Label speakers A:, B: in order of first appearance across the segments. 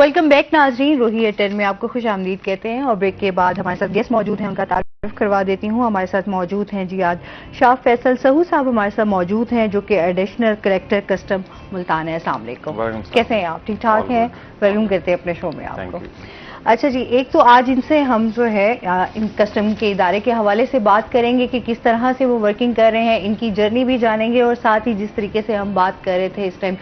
A: Welcome back नाजरीन, रोही Airtel में आपको खुश आमदीद कहते हैं। और ब्रेक के बाद हमारे साथ गेस्ट मौजूद हैं, उनका तारुफ करवा देती हूँ। हमारे साथ मौजूद हैं जी आज शाह फैसल सहू साहब हमारे साथ मौजूद हैं, जो कि एडिशनल कलेक्टर कस्टम मुल्तान है। अस्सलाम वालेकुम, कैसे हैं आप? ठीक ठाक हैं? वेलकम करते हैं अपने शो में आपको। अच्छा जी, एक तो आज इनसे हम जो है इन कस्टम के इदारे के हवाले से बात करेंगे कि किस तरह से वो वर्किंग कर रहे हैं, इनकी जर्नी भी जानेंगे, और साथ ही जिस तरीके से हम बात कर रहे थे इस टाइम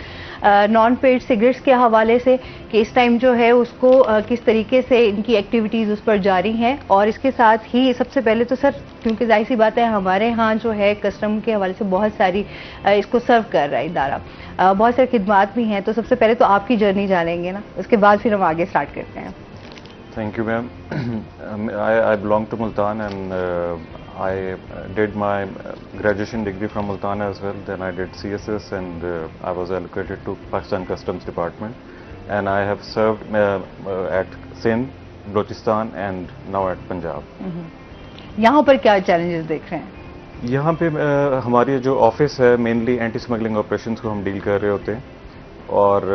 A: नॉन पेड सिगरेट्स के हवाले से कि इस टाइम जो है उसको किस तरीके से इनकी एक्टिविटीज़ उस पर जारी हैं। और इसके साथ ही सबसे पहले तो सर, क्योंकि जाहिर सी बात है हमारे यहाँ जो है कस्टम के हवाले से बहुत सारी इसको सर्व कर रहा है इदारा, बहुत सारी खिदमात भी हैं। तो सबसे पहले तो आपकी जर्नी जानेंगे ना, उसके बाद फिर हम आगे स्टार्ट करते हैं।
B: Thank you, ma'am. I belong to Multan, and I did my graduation degree from Multan as well. Then I did CSS, and I was allocated to Pakistan Customs Department, and I have served at Sindh, Balochistan, and now at Punjab.
A: यहाँ पर क्या challenges देख रहे हैं?
B: यहाँ पे हमारी जो ऑफिस है मेनली एंटी स्मगलिंग ऑपरेशंस को हम डील कर रहे होते हैं, और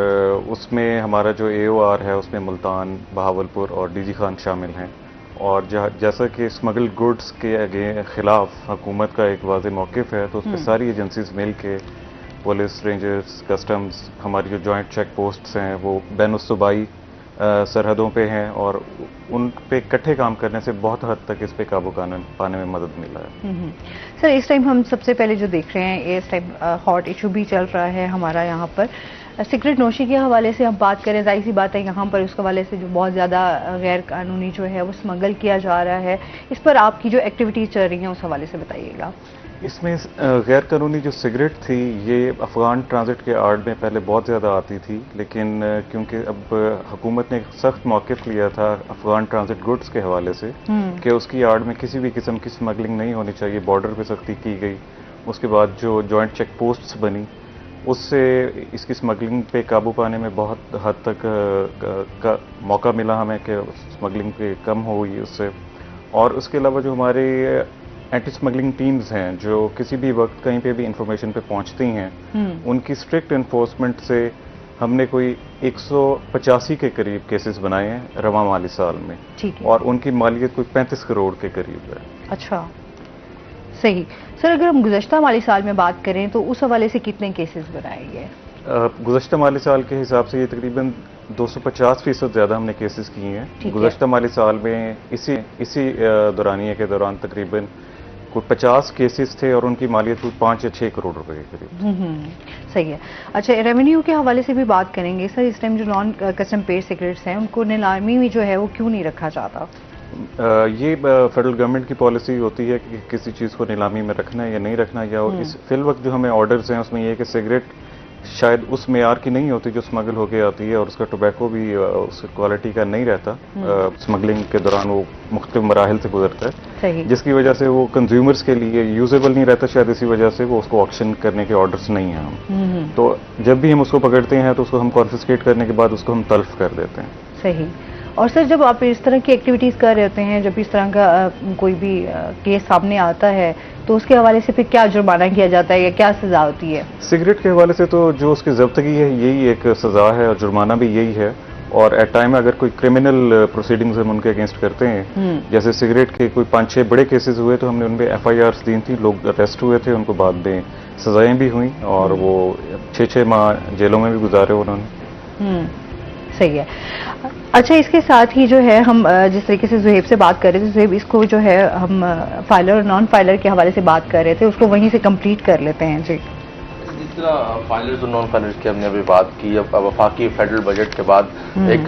B: उसमें हमारा जो AOR है उसमें मुल्तान, बहावलपुर और DG खान शामिल हैं। और जैसा कि स्मगल्ड गुड्स के खिलाफ हुकूमत का एक वाज़ेह मौक़िफ़ है, तो उस पर सारी एजेंसीज मिल के पुलिस, रेंजर्स, कस्टम्स, हमारी जो जॉइंट चेक पोस्ट्स हैं वो बैनुस्सूबाई सरहदों पे हैं, और उन पे इकट्ठे काम करने से बहुत हद तक इस पे काबू पाने में मदद मिला है।
A: सर, इस टाइम हम सबसे पहले जो देख रहे हैं, इस टाइम हॉट इशू भी चल रहा है हमारा यहाँ पर, सिगरेट नोशी के हवाले से हम बात करें। जाहिर सी बात है यहाँ पर उसके हवाले से जो बहुत ज़्यादा गैर कानूनी जो है वो स्मगल किया जा रहा है, इस पर आपकी जो एक्टिविटीज़ चल रही हैं उस हवाले से बताइएगा।
B: इसमें गैर कानूनी जो सिगरेट थी ये अफ़गान ट्रांजिट के आड़ में पहले बहुत ज़्यादा आती थी, लेकिन क्योंकि अब हुकूमत ने एक सख्त मौक़िफ़ लिया था अफ़गान ट्रांजिट गुड्स के हवाले से कि उसकी आड़ में किसी भी किस्म की स्मगलिंग नहीं होनी चाहिए, बॉर्डर पे सख्ती की गई। उसके बाद जो जॉइंट चेक पोस्ट्स बनी, उससे इसकी स्मगलिंग पे काबू पाने में बहुत हद तक मौका मिला हमें कि स्मगलिंग पे कम हुई उससे। और उसके अलावा जो हमारे एंटी स्मगलिंग टीम्स हैं जो किसी भी वक्त कहीं पे भी इंफॉर्मेशन पे पहुंचती हैं, उनकी स्ट्रिक्ट इन्फोर्समेंट से हमने कोई 185 के करीब केसेस बनाए हैं रवा माली साल में, और उनकी मालियत कोई 35 करोड़ के करीब है।
A: अच्छा, सही। सर, अगर हम गुज़श्ता माली साल में बात करें तो उस हवाले से कितने केसेस बनाए गए?
B: गुज़श्ता माली साल के हिसाब से ये तकरीबन 250% ज़्यादा हमने केसेस किए हैं। गुज़श्ता माली साल में इसी दौरानिए के दौरान तकरीबन कोई 50 केसेस थे, और उनकी मालियत कोई 5 या 6 करोड़ रुपए के करीब।
A: सही है। अच्छा, रेवेन्यू के हवाले से भी बात करेंगे। सर, इस टाइम जो नॉन कस्टम पेड सिगरेट्स हैं उनको नीलामी में जो है वो क्यों नहीं रखा जाता?
B: ये फेडरल गवर्नमेंट की पॉलिसी होती है कि किसी चीज़ को नीलामी में रखना है या नहीं रखना, या इस फिल वक्त जो हमें ऑर्डर्स हैं उसमें यह है कि सिगरेट शायद उस मेयार की नहीं होती जो स्मगल होके आती है, और उसका टोबैको भी उस क्वालिटी का नहीं रहता। स्मगलिंग के दौरान वो मुख्तलिफ मराहिल से गुजरता है, जिसकी वजह से वो कंज्यूमर्स के लिए यूजेबल नहीं रहता। शायद इसी वजह से वो उसको ऑक्शन करने के ऑर्डर्स नहीं हैं हम। तो जब भी हम उसको पकड़ते हैं तो उसको हम कॉन्फिस्केट करने के बाद उसको हम तल्फ कर देते हैं।
A: सही। और सर, जब आप इस तरह की एक्टिविटीज़ कर रहे होते हैं, जब इस तरह का कोई भी केस सामने आता है, तो उसके हवाले से फिर क्या जुर्माना किया जाता है या क्या सज़ा होती है?
B: सिगरेट के हवाले से तो जो उसकी ज़ब्तगी है यही एक सज़ा है, और जुर्माना भी यही है। और एट टाइम अगर कोई क्रिमिनल प्रोसीडिंग्स हम उनके अगेंस्ट करते हैं, जैसे सिगरेट के कोई 5-6 बड़े केसेस हुए तो हमने उनमें FIRs दी थी, लोग अरेस्ट हुए थे, उनको बाद में सज़ाएँ भी हुई, और वो 6-6 माह जेलों में भी गुजारे उन्होंने।
A: सही है। अच्छा, इसके साथ ही जो है हम जिस तरीके से ज़ुहैब से बात कर रहे थे, ज़ुहैब इसको जो है हम फाइलर और नॉन फाइलर के हवाले से बात कर रहे थे, उसको वहीं से कंप्लीट कर लेते हैं जी।
C: जिस तरह फाइलर्स और नॉन फाइलर्स की हमने अभी बात की, अब वफाकी फेडरल बजट के बाद एक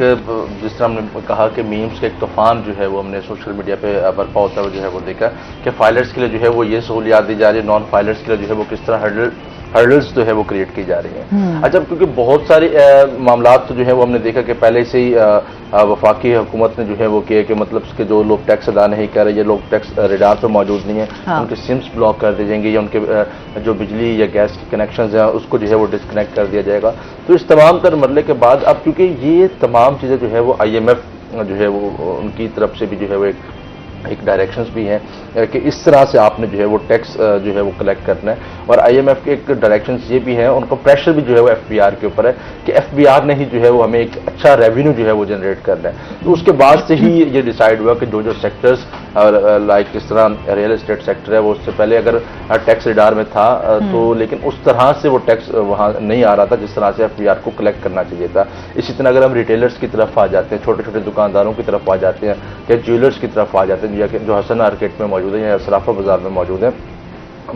C: जिस तरह हमने कहा कि मीम्स का एक तूफान जो है वो हमने सोशल मीडिया पे बर्पा होता है जो है वो देखा कि फाइलर्स के लिए जो है वो ये सहूलियात दी जा रही है, नॉन फाइलर्स के लिए जो है वो किस तरह हर्डल्स जो है वो क्रिएट की जा रही हैं। अच्छा, क्योंकि बहुत सारे मामलात तो जो है वो हमने देखा कि पहले से ही वफाकी हुकूमत ने जो है वो किया कि मतलब कि जो लोग टैक्स अदा नहीं कर रहे, ये लोग टैक्स रेडार पर मौजूद नहीं है, उनके सिम्स ब्लॉक कर दिए जाएंगे, या उनके जो बिजली या गैस के कनेक्शन हैं उसको जो है वो डिस्कनेक्ट कर दिया जाएगा। तो इस तमाम तर मरले के बाद अब क्योंकि ये तमाम चीज़ें जो है वो IMF जो है वो उनकी तरफ से भी जो है वो एक एक डायरेक्शंस भी हैं कि इस तरह से आपने जो है वो टैक्स जो है वो कलेक्ट करना है। और आईएमएफ के एक डायरेक्शंस ये भी हैं, उनका प्रेशर भी जो है वो एफबीआर के ऊपर है कि एफबीआर ने ही जो है वो हमें एक अच्छा रेवेन्यू जो है वो जनरेट करना है। तो उसके बाद से ही ये डिसाइड हुआ कि जो सेक्टर्स लाइक इस तरह रियल एस्टेट सेक्टर है वो उससे पहले अगर टैक्स रिडार में था तो लेकिन उस तरह से वो टैक्स वहाँ नहीं आ रहा था जिस तरह से एफबीआर को कलेक्ट करना चाहिए था। इसी तरह अगर हम रिटेलर्स की तरफ आ जाते हैं, छोटे छोटे दुकानदारों की तरफ आ जाते हैं या ज्वेलर्स की तरफ आ जाते हैं जो हसन मार्केट में मौजूद है या सराफा बाजार में मौजूद है,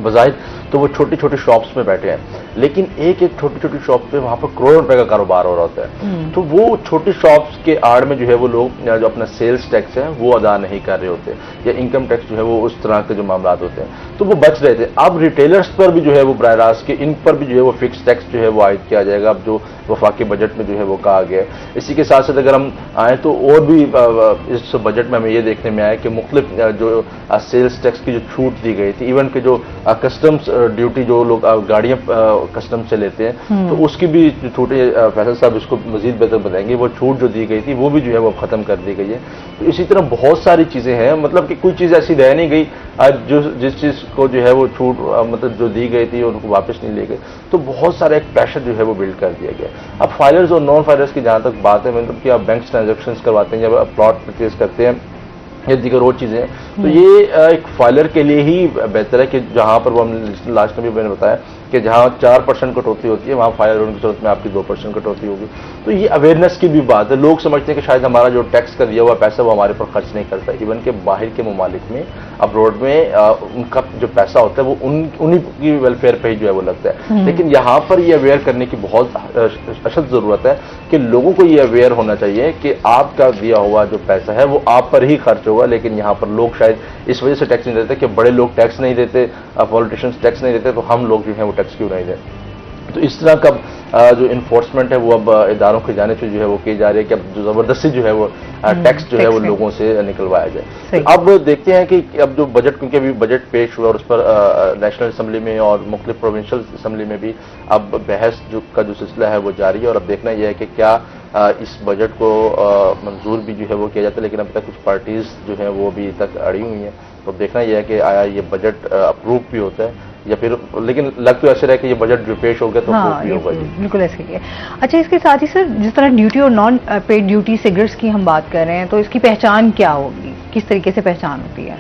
C: बजाय तो वो छोटी छोटी शॉप्स में बैठे हैं, लेकिन एक एक छोटी छोटी शॉप पे वहां पर करोड़ों रुपए का कारोबार हो रहा होता है। तो वो छोटी शॉप्स के आड़ में जो है वो लोग जो अपना सेल्स टैक्स है वो अदा नहीं कर रहे होते या इनकम टैक्स जो है वो उस तरह के जो मामला होते हैं तो वो बच रहे थे। अब रिटेलर्स पर भी जो है वो बराह रास्त के इन पर भी जो है वो फिक्स टैक्स जो है वो आयद किया जाएगा, अब जो वफाकी बजट में जो है वो कहा गया है। इसी के साथ साथ अगर हम आए तो और भी इस बजट में हमें ये देखने में आया कि मुख्तलिफ जो सेल्स टैक्स की जो छूट दी गई थी, इवन के जो कस्टम्स ड्यूटी जो लोग गाड़ियां कस्टम से लेते हैं तो उसकी भी छूटें फैसल साहब इसको मजीद बेहतर बताएंगे, वो छूट जो दी गई थी वो भी जो है वो खत्म कर दी गई है। तो इसी तरह बहुत सारी चीजें हैं, मतलब कि कोई चीज ऐसी रह नहीं गई आज जो जिस चीज को जो है वो छूट मतलब जो दी गई थी उनको वापस नहीं ले गए। तो बहुत सारा एक प्रेशर जो है वो बिल्ड कर दिया गया। अब फाइलर्स और नॉन फाइलर्स की जहां तक बात है, मतलब कि आप बैंक ट्रांजेक्शन करवाते हैं या प्लॉट परचेज करते हैं या दीगर और चीजें हैं, तो ये एक फाइलर के लिए ही बेहतर है कि जहां पर वो हमने लास्ट में भी मैंने बताया कि जहां 4% कटौती होती है वहां फाइलर होने की सूरत में आपकी 2% कटौती होगी। तो ये अवेयरनेस की भी बात है। लोग समझते हैं कि शायद हमारा जो टैक्स का दिया हुआ पैसा वो हमारे पर खर्च नहीं करता। इवन के बाहर के ममालिक में अब्रॉड में उनका जो पैसा होता है वो उन्हीं की वेलफेयर पे ही जो है वो लगता है। लेकिन यहाँ पर ये अवेयर करने की बहुत अशद जरूरत है कि लोगों को ये अवेयर होना चाहिए कि आपका दिया हुआ जो पैसा है वो आप पर ही खर्च होगा। लेकिन यहाँ पर लोग शायद इस वजह से टैक्स नहीं देते कि बड़े लोग टैक्स नहीं देते, पॉलिटिशियंस टैक्स नहीं देते, तो हम लोग जो है वो टैक्स क्यों नहीं देते। तो इस तरह का जो इन्फोर्समेंट है वो अब इदारों की जाने से जो है वो की जा रही है कि अब जो जबरदस्ती जो है वो टैक्स जो है वो लोगों से निकलवाया जाए। तो अब देखते हैं कि अब जो बजट, क्योंकि अभी बजट पेश हुआ और उस पर नेशनल असम्बली में और मुख्तलिफ प्रोविंशियल असम्बली में भी अब बहस का जो सिलसिला है वो जारी है। और अब देखना यह है कि क्या इस बजट को मंजूर भी जो है वो किया जाता है, लेकिन अभी तक कुछ पार्टीज जो है वो अभी तक अड़ी हुई हैं। तो देखना यह है कि आया ये बजट अप्रूव भी होता है या फिर, लेकिन लग तो ऐसे रहा है कि ये बजट जो पेश हो गया तो
A: हाँ,
C: भी होगा।
A: बिल्कुल ऐसे ही है। अच्छा, इसके साथ ही सर जिस तरह ड्यूटी और नॉन पेड ड्यूटी सिगरेट्स की हम बात कर रहे हैं तो इसकी पहचान क्या होगी, किस तरीके से पहचान होती है?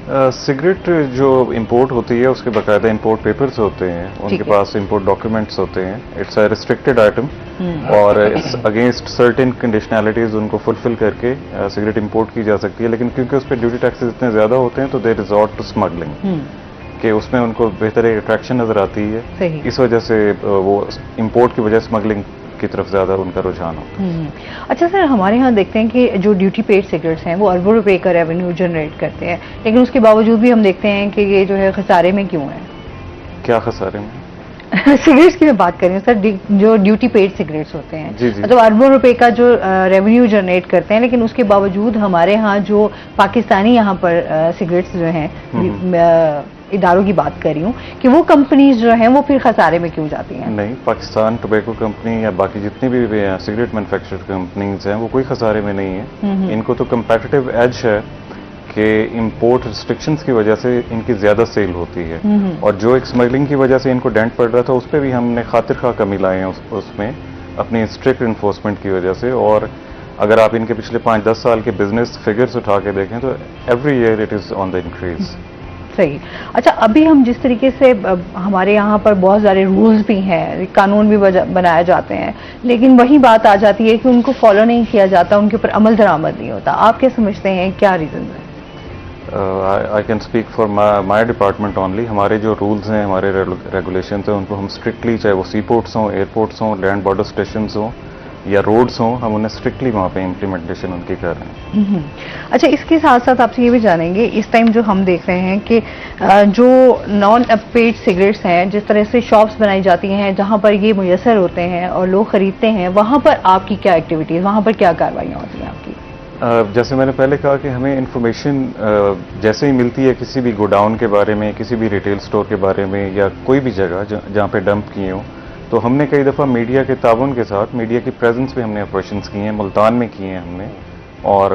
B: सिगरेट जो इंपोर्ट होती है उसके बकायदा इंपोर्ट पेपर्स होते हैं, उनके पास इंपोर्ट डॉक्यूमेंट्स होते हैं। इट्स अ रिस्ट्रिक्टेड आइटम और अगेंस्ट सर्टेन कंडीशनैलिटीज उनको फुलफिल करके सिगरेट इंपोर्ट की जा सकती है। लेकिन क्योंकि उस पर ड्यूटी टैक्सेस इतने ज्यादा होते हैं तो दे रिजॉर्ट टू स्मगलिंग कि उसमें उनको बेहतर एक अट्रैक्शन नजर आती है। इस वजह से वो इंपोर्ट की वजह स्मगलिंग की तरफ ज्यादा उनका रुझान होता है।
A: अच्छा सर, हमारे यहाँ देखते हैं कि जो ड्यूटी पेड सिगरेट्स हैं वो अरबों रुपए का रेवेन्यू जनरेट करते हैं, लेकिन उसके बावजूद भी हम देखते हैं कि ये जो है खसारे में क्यों है?
B: क्या खसारे में?
A: सिगरेट्स की मैं बात कर रही हूँ सर, जो ड्यूटी पेड सिगरेट्स होते हैं
B: जी जी।
A: मतलब अरबों रुपए का जो रेवेन्यू जनरेट करते हैं, लेकिन उसके बावजूद हमारे यहाँ जो पाकिस्तानी यहाँ पर सिगरेट्स जो हैं, इदारों की बात कर रही हूँ कि वो कंपनीज जो हैं वो फिर खसारे में क्यों जाती हैं?
B: नहीं, पाकिस्तान टोबैको कंपनी या बाकी जितनी भी सिगरेट मैन्युफैक्चर कंपनीज हैं वो कोई खसारे में नहीं है। इनको तो कंपैटिटिव एज है कि इंपोर्ट रिस्ट्रिक्शंस की वजह से इनकी ज्यादा सेल होती है और जो एक स्मगलिंग की वजह से इनको डेंट पड़ रहा था उस पर भी हमने खातिर खा कमी लाए हैं उसमें अपनी स्ट्रिक्ट इन्फोर्समेंट की वजह से। और अगर आप इनके पिछले 5-10 साल के बिजनेस फिगर्स उठा के देखें तो every year it is on the increase.
A: सही। अच्छा, अभी हम जिस तरीके से हमारे यहाँ पर बहुत सारे रूल्स भी हैं, कानून भी बनाए जाते हैं, लेकिन वही बात आ जाती है कि उनको फॉलो नहीं किया जाता, उनके ऊपर अमल दरामद नहीं होता। आप क्या समझते हैं, क्या रीजन है?
B: I can speak for my department only. हमारे जो रूल्स हैं, हमारे रेगुलेशन हैं, उनको हम स्ट्रिक्टली, चाहे वो सी पोर्ट्स हों, एयरपोर्ट्स हों, लैंड बॉर्डर स्टेशन हों या रोड्स हों, हम उन्हें स्ट्रिक्टली वहाँ पे इम्प्लीमेंटेशन उनकी कर रहे हैं।
A: अच्छा, इसके साथ साथ आपसे ये भी जानेंगे, इस टाइम जो हम देख रहे हैं कि जो नॉन पेड सिगरेट्स हैं, जिस तरह से शॉप्स बनाई जाती हैं जहाँ पर ये मुयसर होते हैं और लोग खरीदते हैं, वहाँ पर आपकी क्या एक्टिविटीज, वहाँ पर क्या कार्रवाइयाँ होती हैं आपकी?
B: जैसे मैंने पहले कहा कि हमें इंफॉर्मेशन जैसे ही मिलती है किसी भी गोडाउन के बारे में, किसी भी रिटेल स्टोर के बारे में या कोई भी जगह जहाँ पे डंप किए हों, तो हमने कई दफ़ा मीडिया के ताउन के साथ, मीडिया की प्रेजेंस पे हमने ऑपरेशंस किए हैं। मुल्तान में किए हैं हमने, और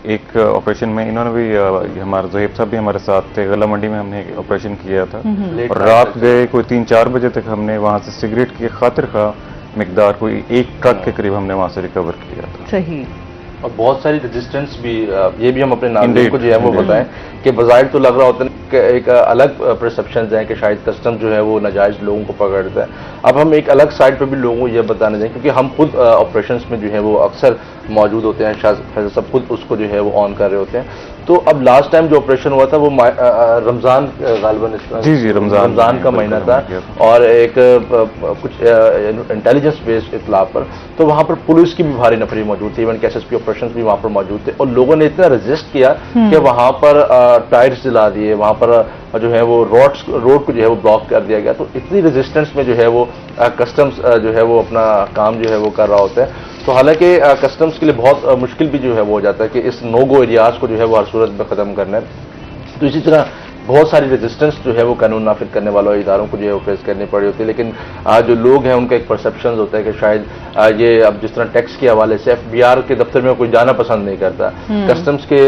B: एक ऑपरेशन में इन्होंने भी हमारे ज़ुहैब साहब भी हमारे साथ थे। गला मंडी में हमने एक ऑपरेशन किया था
C: लेट
B: और रात गए कोई 3-4 बजे तक हमने वहाँ से सिगरेट की खातिर का मिकदार कोई 1 ट्रक के करीब हमने वहाँ से रिकवर किया था।
A: सही।
C: और बहुत सारी रेजिस्टेंस भी, ये भी हम अपने नागरिकों को जो है वो बताएं कि बज़ाहिर तो लग रहा होता है कि एक अलग परसेप्शन है कि शायद कस्टम जो है वो नाजायज लोगों को पकड़ता है। अब हम एक अलग साइड पे भी लोगों को ये बताना चाहिए, क्योंकि हम खुद ऑपरेशंस में जो है वो अक्सर मौजूद होते हैं, शायद फैज़ल साहब खुद उसको जो है वो ऑन कर रहे होते हैं। तो अब लास्ट टाइम जो ऑपरेशन हुआ था वो रमज़ान गालिबन
B: जी
C: रमज़ान का महीना था और एक कुछ इंटेलिजेंस बेस्ड इतला पर, तो वहाँ पर पुलिस की भी भारी नफरी मौजूद थी, इवन एसएसपी ऑपरेशन भी वहाँ पर मौजूद थे और लोगों ने इतना रेजिस्ट किया कि वहाँ पर टायर्स जला दिए, वहाँ पर जो है वो रोड को जो है वो ब्लॉक कर दिया गया। तो इतनी रेजिस्टेंस में जो है वो कस्टम्स जो है वो अपना काम जो है वो कर रहा होता है। तो हालांकि कस्टम्स के लिए बहुत मुश्किल भी जो है वो हो जाता है कि इस नो गो एरियाज को जो है वो हर सूरत में ख़त्म करना है। तो इसी तरह बहुत सारी रेजिस्टेंस जो है वो कानून नाफिज करने वालों इदारों को जो है वो फेस करनी पड़ी होती है। लेकिन जो लोग हैं उनका एक परसेप्शन होता है कि शायद ये अब जिस तरह टैक्स के हवाले से एफबीआर के दफ्तर में कोई जाना पसंद नहीं करता, कस्टम्स के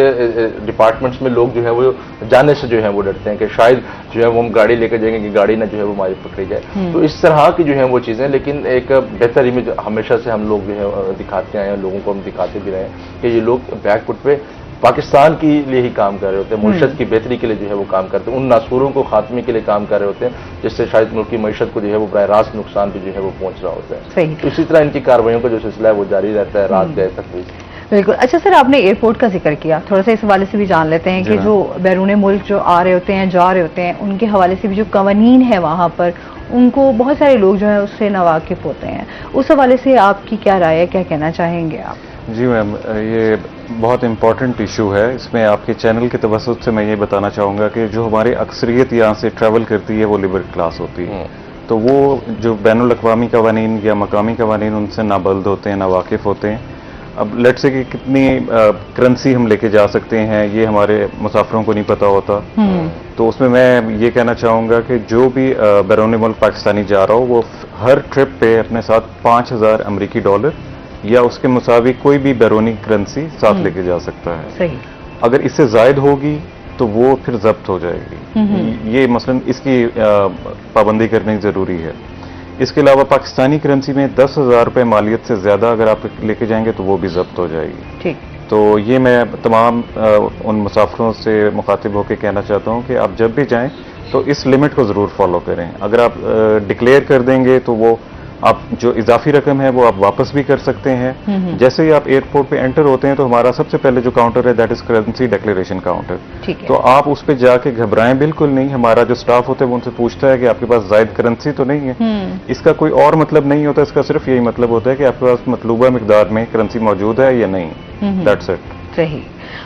C: डिपार्टमेंट्स में लोग जो है वो जाने से जो है वो डरते हैं कि शायद जो है वो हम गाड़ी लेकर जाएंगे कि गाड़ी ना जो है वो हमारी पकड़ी जाए। तो इस तरह की जो है वो चीज़ें, लेकिन एक बेहतर इमेज हमेशा से हम लोग जो है दिखाते आए हैं, लोगों को हम दिखाते भी रहे हैं कि ये लोग बैकफुट पे पाकिस्तान के लिए ही काम कर रहे होते हैं, मुल्क की बेहतरी के लिए जो है वो काम करते हैं, उन नासूरों को खात्मे के लिए काम कर रहे होते हैं जिससे शायद मुल्क की मईशत को जो है वो बराह रास्त नुकसान भी जो है वो पहुंच रहा होता है। तो इसी तरह इनकी कार्रवाइयों का जो सिलसिला है वो जारी रहता है रात गए तक भी।
A: बिल्कुल। अच्छा सर, आपने एयरपोर्ट का जिक्र किया, थोड़ा सा इस हवाले से भी जान लेते हैं कि जो बैरून मुल्क जो आ रहे होते हैं, जा रहे होते हैं, उनके हवाले से भी जो कवानीन है वहाँ पर, उनको बहुत सारे लोग जो है उससे नावाकिफ होते हैं। उस हवाले से आपकी क्या राय है, क्या कहना चाहेंगे आप?
B: जी मैम, ये बहुत इम्पॉर्टेंट इशू है। इसमें आपके चैनल के तवज्जुह से मैं ये बताना चाहूँगा कि जो हमारी अक्सरियत यहाँ से ट्रैवल करती है वो लिबरल क्लास होती है, तो वो जो बैनुल अक़वामी कवानीन या मकामी कवानीन उनसे नाबल्द होते हैं, नावाकिफ़ होते हैं। अब लेट से कि कितनी करेंसी हम लेके जा सकते हैं ये हमारे मुसाफिरों को नहीं पता होता। तो उसमें मैं ये कहना चाहूँगा कि जो भी बैरून मुल्क पाकिस्तानी जा रहा हो वो हर ट्रिप पे अपने साथ 5000 अमरीकी डॉलर या उसके मुताबिक कोई भी बैरूनी करेंसी साथ लेके जा सकता है।
A: सही।
B: अगर इससे जायद होगी तो वो फिर जब्त हो जाएगी। ये मसलन इसकी पाबंदी करनी ज़रूरी है। इसके अलावा पाकिस्तानी करेंसी में 10,000 रुपये मालियत से ज़्यादा अगर आप लेके जाएंगे तो वो भी जब्त हो जाएगी।
A: ठीक।
B: तो ये मैं तमाम उन मुसाफिरों से मुखातिब होकर कहना चाहता हूँ कि आप जब भी जाएं तो इस लिमिट को ज़रूर फॉलो करें। अगर आप डिक्लेयर कर देंगे तो वो आप जो इजाफी रकम है वो आप वापस भी कर सकते हैं। जैसे ही आप एयरपोर्ट पे एंटर होते हैं तो हमारा सबसे पहले जो काउंटर है that is currency declaration counter.
A: ठीक है।
B: तो आप उस पे जाके घबराएं बिल्कुल नहीं। हमारा जो स्टाफ होता है वो उनसे पूछता है कि आपके पास जायद करेंसी तो नहीं है। इसका कोई और मतलब नहीं होता, इसका सिर्फ यही मतलब होता है कि आपके पास मतलूबा मिकदार में करेंसी मौजूद है या नहीं। That's it.
A: सही।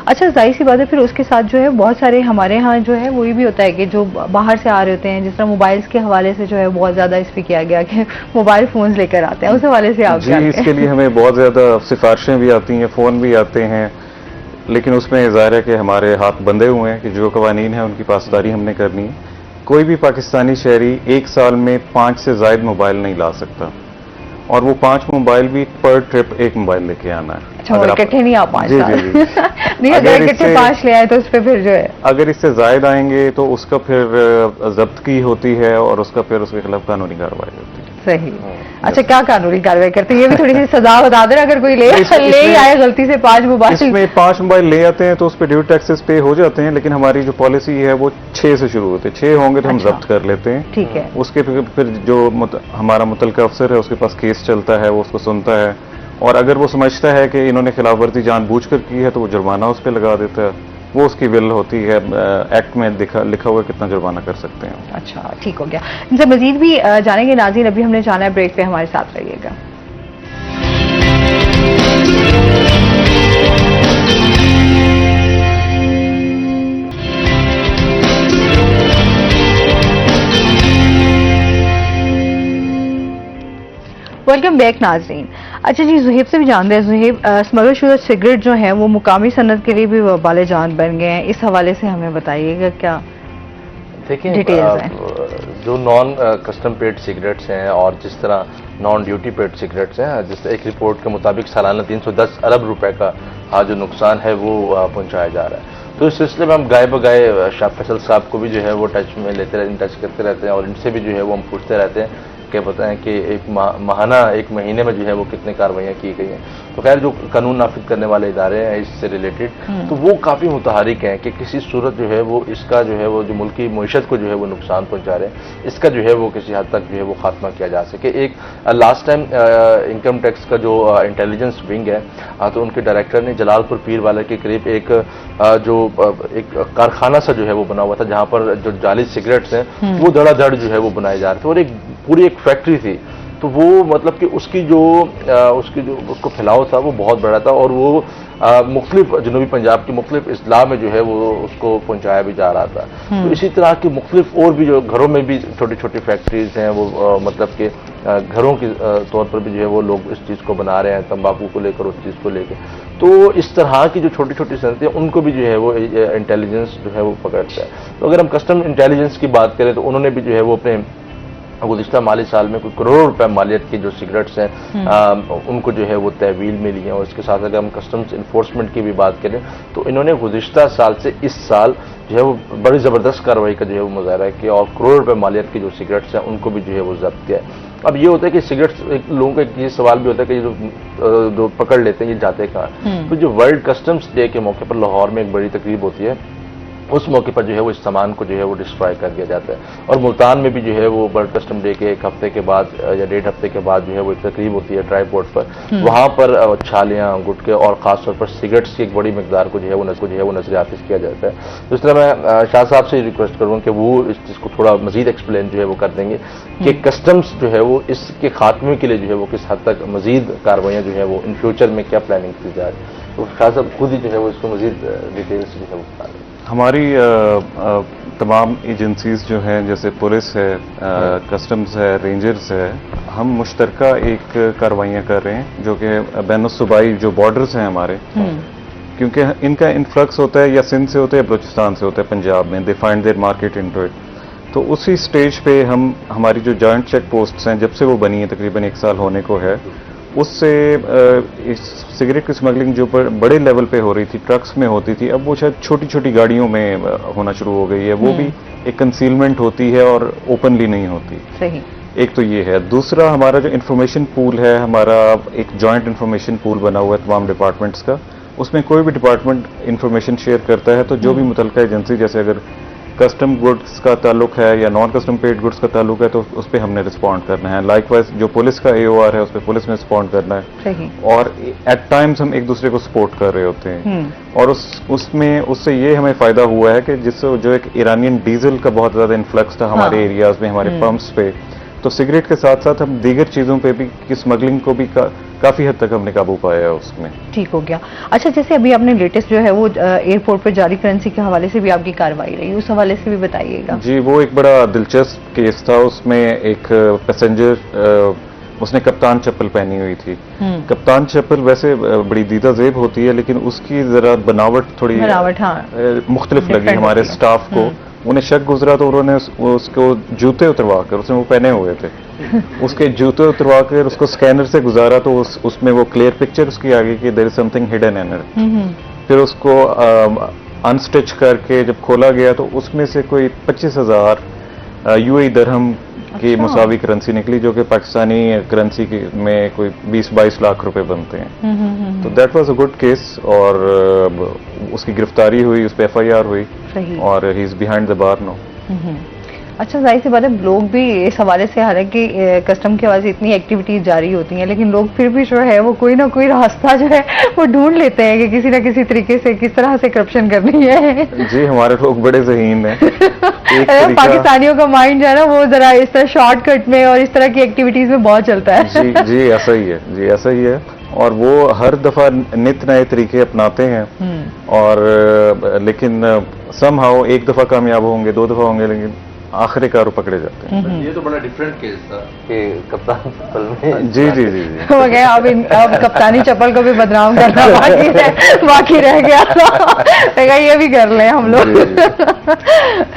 A: अच्छा, जाहिर सी बात है फिर उसके साथ जो है बहुत सारे हमारे यहाँ जो है वही भी होता है कि जो बाहर से आ रहे होते हैं, जिस तरह मोबाइल्स के हवाले से जो है बहुत ज्यादा इस पे किया गया कि मोबाइल फोन्स लेकर आते हैं, उस हवाले से आप
B: जी इसके लिए हमें बहुत ज्यादा सिफारिशें भी आती हैं, फोन भी आते हैं, लेकिन उसमें ज़ाहिर है कि हमारे हाथ बंधे हुए हैं कि जो कवानीन है उनकी पासदारी हमने करनी है। कोई भी पाकिस्तानी शहरी 1 साल में 5 से ज़ायद मोबाइल नहीं ला सकता और वो 5 मोबाइल भी पर ट्रिप 1 मोबाइल लेके आना है।
A: अच्छा, अगर इकट्ठे नहीं आ 5
B: जी
A: नहीं, अगर इकट्ठे 5 ले आए तो उस पर फिर जो है
B: अगर इससे जायद आएंगे तो उसका फिर जब्त की होती है और उसका फिर उसके खिलाफ कानूनी कार्रवाई होती है।
A: सही। अच्छा, क्या कानूनी कार्रवाई करते हैं ये भी थोड़ी सी सजा बता देना, अगर कोई ले ही आए गलती से 5 मोबाइल।
B: इसमें 5 मोबाइल ले आते हैं तो उस पर ड्यू टैक्सेस पे हो जाते हैं, लेकिन हमारी जो पॉलिसी है वो 6 से शुरू होती है। 6 होंगे तो हम जब्त कर लेते हैं।
A: ठीक है।
B: उसके फिर जो हमारा मुतलका अफसर है उसके पास केस चलता है, वो उसको सुनता है और अगर वो समझता है कि इन्होंने खिलाफवर्जी जानबूझकर की है तो वो जुर्माना उस पर लगा देता है। वो उसकी विल होती है, एक्ट में लिखा हुआ कितना जुर्माना कर सकते हैं।
A: अच्छा, ठीक हो गया। इनसे मजीद भी जानेंगे नाज़रीन, अभी हमने जाना है ब्रेक पे, हमारे साथ रहिएगा। वेलकम बैक नाज़रीन। अच्छा जी, ज़ुहैब से भी जानते हैं, ज़ुहैब स्मगल शुदा सिगरेट जो है वो मुकामी सनत के लिए भी वबाल जान बन गए हैं, इस हवाले से हमें बताइएगा क्या
C: देखिए
A: डिटेल्स हैं।
C: जो नॉन कस्टम पेड सिगरेट्स हैं और जिस तरह नॉन ड्यूटी पेड सिगरेट्स हैं, जिस एक रिपोर्ट के मुताबिक सालाना 310 अरब रुपए का जो नुकसान है वो पहुंचाया जा रहा है। तो इस सिलसिले में हम गाए बगाए शाह फैसल साहब को भी जो है वो टच में लेते रहते, टच करते रहते हैं और इनसे भी जो है वो हम पूछते रहते हैं कि बताएं कि एक माहाना एक महीने में जो है वो कितनी कार्रवाइयाँ की गई हैं। तो खैर जो कानून नाफिज करने वाले इदारे हैं इससे रिलेटेड, तो वो काफ़ी मुतहरिक हैं कि किसी सूरत जो है वो इसका जो है वो जो मुल्की मईशत को जो है वो नुकसान पहुँचा रहे हैं, इसका जो है वो किसी हद तक जो है वो खात्मा किया जा सके। एक लास्ट टाइम इनकम टैक्स का जो इंटेलिजेंस विंग है, तो उनके डायरेक्टर ने जलालपुर पीर वाले के करीब एक एक कारखाना सा जो है वो बना हुआ था जहाँ पर जो जाली सिगरेट्स हैं वो धड़ाधड़ जो है वो बनाए जा रहे थे और एक पूरी एक फैक्ट्री थी। तो वो मतलब कि उसकी जो उसको फैलाव था वो बहुत बड़ा था और वो मुख्तलिफ जनूबी पंजाब की मुख्तलिफ अजला में जो है वो उसको पहुंचाया भी जा रहा था। तो इसी तरह की मुख्तलिफ और भी जो घरों में भी छोटी छोटी फैक्ट्रीज हैं वो मतलब कि घरों के तौर पर भी जो है वो लोग इस चीज़ को बना रहे हैं, तंबाकू को लेकर उस चीज़ को लेकर। तो इस तरह की जो छोटी छोटी सनतें हैं उनको भी जो है वो इंटेलिजेंस जो है वो पकड़ता है। तो अगर हम कस्टम इंटेलिजेंस की बात करें तो उन्होंने भी जो है वो अपने गुज़िश्ता माली साल में कोई करोड़ रुपए मालियत की जो सिगरेट्स हैं उनको जो है वो तहवील में लिए हैं। और इसके साथ अगर हम कस्टम्स इन्फोर्समेंट की भी बात करें तो इन्होंने गुज़िश्ता साल से इस साल जो है वो बड़ी ज़बरदस्त कार्रवाई का जो है वो मुजाहरा किया और करोड़ रुपए मालियत की जो सिगरेट्स हैं उनको भी जो है वो जब्त किया है। अब ये होता है कि सिगरेट्स लोगों का ये सवाल भी होता है कि जो पकड़ लेते हैं ये जाते कहाँ। तो जो वर्ल्ड कस्टम्स डे के मौके पर लाहौर में एक बड़ी तकरीब होती है, उस मौके पर जो है वो इस सामान को जो है वो डिस्ट्रॉय कर दिया जाता है। और मुल्तान में भी जो है वो वर्ल्ड कस्टम डे के एक हफ्ते के बाद या 1.5 हफ्ते के बाद जो है वो एक तकरीब होती है ट्राई पोर्ट पर, वहाँ पर छालियाँ, गुटके और ख़ासतौर पर सिगरेट्स की एक बड़ी मकदार को जो है वो नजरियातिश किया जाता है। तो इस तरह मैं शाह साहब से रिक्वेस्ट करूँगा कि वो इस चीज़ को थोड़ा मजीद एक्सप्लेन जो है वो कर देंगे कि कस्टम्स जो है वो इसके खात्मे के लिए जो है वो किस हद तक मजीद कार्रवाइयाँ जो है वो इन फ्यूचर में क्या प्लानिंग की जा रही है। तो शाह साहब खुद ही जो है वो इसको मजीद डिटेल से जो है वो बता रहे हैं।
B: हमारी तमाम एजेंसीज जो हैं जैसे पुलिस है, कस्टम्स है, रेंजर्स है, हम मुश्तरका एक कार्रवाइयाँ कर रहे हैं जो कि बैनुस्सूबाई जो बॉर्डर्स हैं हमारे, क्योंकि इनका इन्फ्लक्स होता है या सिंध से होता है या बलूचिस्तान से होता है पंजाब में, they find their market into it. तो उसी स्टेज पे हमारी जो जॉइंट चेक पोस्ट्स हैं जब से वो बनी है तकरीबन 1 साल होने को है, उससे इस सिगरेट की स्मगलिंग जो बड़े लेवल पे हो रही थी, ट्रक्स में होती थी, अब वो शायद छोटी छोटी गाड़ियों में होना शुरू हो गई है। वो भी एक कंसीलमेंट होती है और ओपनली नहीं होती।
A: सही।
B: एक तो ये है। दूसरा, हमारा जो इन्फॉर्मेशन पूल है, हमारा एक जॉइंट इन्फॉर्मेशन पूल बना हुआ है तमाम डिपार्टमेंट्स का, उसमें कोई भी डिपार्टमेंट इन्फॉर्मेशन शेयर करता है तो जो भी मुतल्लिका एजेंसी, जैसे अगर कस्टम गुड्स का ताल्लुक है या नॉन कस्टम पेड गुड्स का ताल्लुक है तो उस पर हमने रिस्पॉन्ड करना है। लाइकवाइज जो पुलिस का AOR है उस पर पुलिस में रिस्पॉन्ड करना है।
A: सही।
B: और एट टाइम्स हम एक दूसरे को सपोर्ट कर रहे होते हैं और उसमें उससे ये हमें फायदा हुआ है कि जिससे जो एक ईरानियन डीजल का बहुत ज्यादा इन्फ्लक्स था हमारे एरियाज में, हमारे पंप्स पे, तो सिगरेट के साथ साथ हम दीगर चीजों पे भी की स्मगलिंग को भी काफी हद तक हमने काबू पाया है उसमें। ठीक
A: हो गया। अच्छा, जैसे अभी आपने लेटेस्ट जो है वो एयरपोर्ट पर जारी करेंसी के हवाले से भी आपकी कार्रवाई रही, उस हवाले से भी बताइएगा।
B: जी, वो एक बड़ा दिलचस्प केस था। उसमें एक पैसेंजर, उसने कप्तान चप्पल पहनी हुई थी। कप्तान चप्पल वैसे बड़ी दीदा जेब होती है लेकिन उसकी जरा बनावट थोड़ी मुख्तलिफ लगी हमारे स्टाफ को। उन्हें शक गुजरा तो उन्होंने उसको जूते उतरवा कर, उसने वो पहने हुए थे, उसके जूते उतरवा कर उसको स्कैनर से गुजारा तो उसमें वो क्लियर पिक्चर उसकी आ गई कि there is something hidden in it. फिर उसको अनस्टिच करके जब खोला गया तो उसमें से कोई 25,000 UAE दरहम की मुसावी करेंसी निकली, जो कि पाकिस्तानी करेंसी में कोई 20-22 लाख रुपए बनते हैं। तो that was a good case और उसकी गिरफ्तारी हुई, उस पर FIR हुई और he is behind the bar no.
A: अच्छा, जाहिर सी बात है लोग भी इस हवाले से, हालांकि कस्टम के हवाले से इतनी एक्टिविटीज जारी होती हैं लेकिन लोग फिर भी जो है वो कोई ना कोई रास्ता जो है वो ढूंढ लेते हैं कि किसी ना किसी तरीके से किस तरह से करप्शन करनी है।
B: जी, हमारे लोग बड़े ज़हीन हैं।
A: पाकिस्तानियों का माइंड जो है ना वो जरा इस तरह शॉर्टकट में और इस तरह की एक्टिविटीज में बहुत चलता है।
B: जी ऐसा ही है, जी ऐसा ही है। और वो हर दफा नित नए तरीके अपनाते हैं और लेकिन समहाउ एक दफा कामयाब होंगे, 2 दफा होंगे, लेकिन आखिरी कार पकड़े जाते हैं।
C: ये तो बड़ा डिफरेंट केस था कि कप्तान चप्पल में
B: जी जी जी जी
A: हो गया। अब कप्तानी चप्पल को भी बदनाम करना बाकी रह गया। तो ये भी कर लें हम लोग।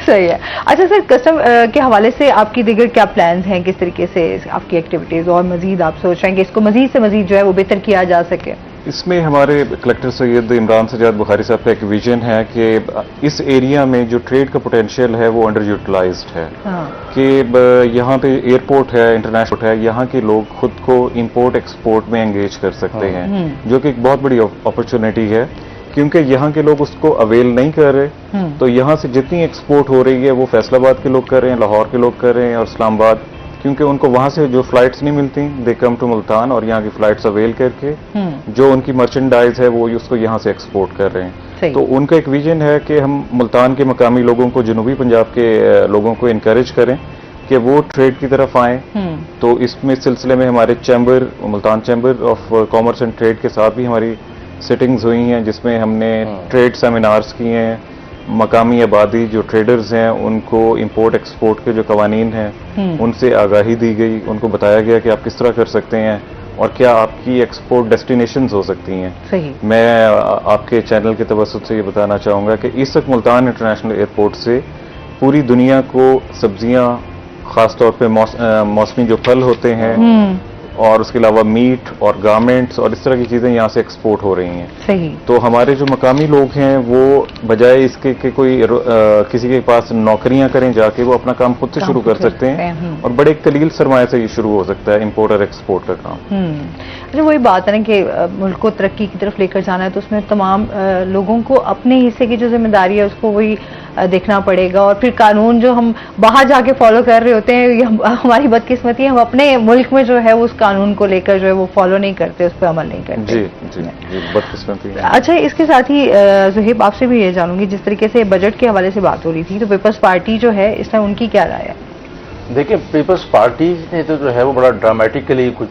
A: सही है। अच्छा सर, कस्टम के हवाले से आपकी दीगर क्या प्लान्स हैं, किस तरीके से आपकी एक्टिविटीज और मजीद आप सोच रहे हैं कि इसको मजीद से मजीद जो है वो बेहतर किया जा सके?
B: इसमें हमारे कलेक्टर सैयद इमरान सजाद बुखारी साहब का एक विजन है कि इस एरिया में जो ट्रेड का पोटेंशियल है वो अंडर यूटिलाइज्ड है।
A: हाँ।
B: कि यहाँ पे एयरपोर्ट है, इंटरनेशनल है, यहाँ के लोग खुद को इंपोर्ट एक्सपोर्ट में एंगेज कर सकते हैं, जो कि एक बहुत बड़ी अपॉर्चुनिटी है, क्योंकि यहाँ के लोग उसको अवेल नहीं कर रहे। तो यहाँ से जितनी एक्सपोर्ट हो रही है वो फैसलाबाद के लोग कर रहे हैं, लाहौर के लोग कर रहे हैं और इस्लामाबाद, क्योंकि उनको वहां से जो फ्लाइट्स नहीं मिलती, दे कम टू मुल्तान और यहाँ की फ्लाइट्स अवेल करके जो उनकी मर्चेंडाइज है वो उसको यहाँ से एक्सपोर्ट कर रहे हैं। तो उनका एक विजन है कि हम मुल्तान के मकामी लोगों को, जनूबी पंजाब के लोगों को इनकरेज करें कि वो ट्रेड की तरफ आए। तो इसमें सिलसिले में हमारे chamber, Multan chamber of commerce and trade के साथ भी हमारी सिटिंग्स हुई हैं, जिसमें हमने ट्रेड सेमिनार्स किए हैं। मकामी आबादी जो ट्रेडर्स हैं उनको इंपोर्ट एक्सपोर्ट के जो कवानीन हैं उनसे आगाही दी गई, उनको बताया गया कि आप किस तरह कर सकते हैं और क्या आपकी एक्सपोर्ट डेस्टिनेशंस हो सकती हैं।
A: सही।
B: मैं आपके चैनल के तवज्जुह से ये बताना चाहूँगा कि इस वक्त मुल्तान इंटरनेशनल एयरपोर्ट से पूरी दुनिया को सब्जियाँ, ख़ासतौर पर मौसमी जो फल होते हैं और उसके अलावा मीट और गारमेंट्स और इस तरह की चीज़ें यहाँ से एक्सपोर्ट हो रही हैं।
A: सही।
B: तो हमारे जो मकामी लोग हैं वो बजाय इसके कि कोई किसी के पास नौकरियां करें जाके, वो अपना काम खुद से शुरू कर सकते हैं और बड़े कलील सरमाए से ये शुरू हो सकता है इंपोर्ट और एक्सपोर्ट का काम।
A: अच्छा, वही बात है ना कि मुल्क को तरक्की की तरफ लेकर जाना है तो उसमें तमाम लोगों को अपने हिस्से की जो जिम्मेदारी है उसको वही देखना पड़ेगा। और फिर कानून जो हम बाहर जाके फॉलो कर रहे होते हैं, ये हमारी बदकिस्मती है, हम अपने मुल्क में जो है उस कानून को लेकर जो है वो फॉलो नहीं करते, उस पर अमल नहीं करते।
B: जी जी जी, बदकिस्मती है।
A: अच्छा, इसके साथ ही ज़ुहैब, आपसे भी ये जानूंगी, जिस तरीके से बजट के हवाले से बात हो रही थी, तो पीपल्स पार्टी जो है इस टाइम उनकी क्या राय है?
C: देखिए, पीपल्स पार्टी ने तो जो है वो बड़ा ड्रामेटिकली कुछ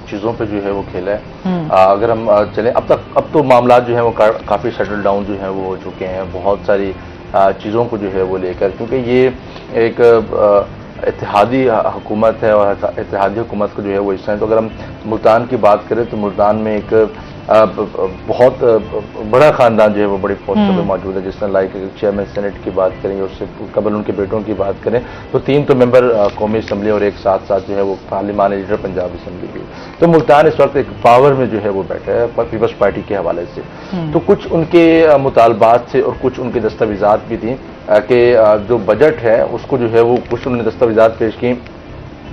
C: चीज़ों पे जो है वो खेला है। अगर हम चलें अब तो मामला जो है वो काफ़ी सेटल डाउन जो है वो हो चुके हैं, बहुत सारी चीज़ों को जो है वो लेकर, क्योंकि ये एक इत्तेहादी हुकूमत है और इत्तेहादी हुकूमत का जो है वो हिस्सा है। तो अगर हम मुल्तान की बात करें तो मुल्तान में एक बहुत बड़ा खानदान जो है वो बड़ी पोस्टर पे मौजूद है, जिस तरह लाइक चेयरमैन सेनेट की बात करें, उससे कबल उनके बेटों की बात करें तो 3 तो मेंबर कौमी असम्बली और एक साथ साथ जो है वो पार्लिमानी लीडर पंजाब असम्बली की। तो मुल्तान इस वक्त एक पावर में जो है वो बैठा है पीपल्स पार्टी के हवाले से। तो कुछ उनके मुतालबात से और कुछ उनके दस्तावेजात भी थी कि जो बजट है उसको जो है वो कुछ उन्होंने दस्तावेजात पेश की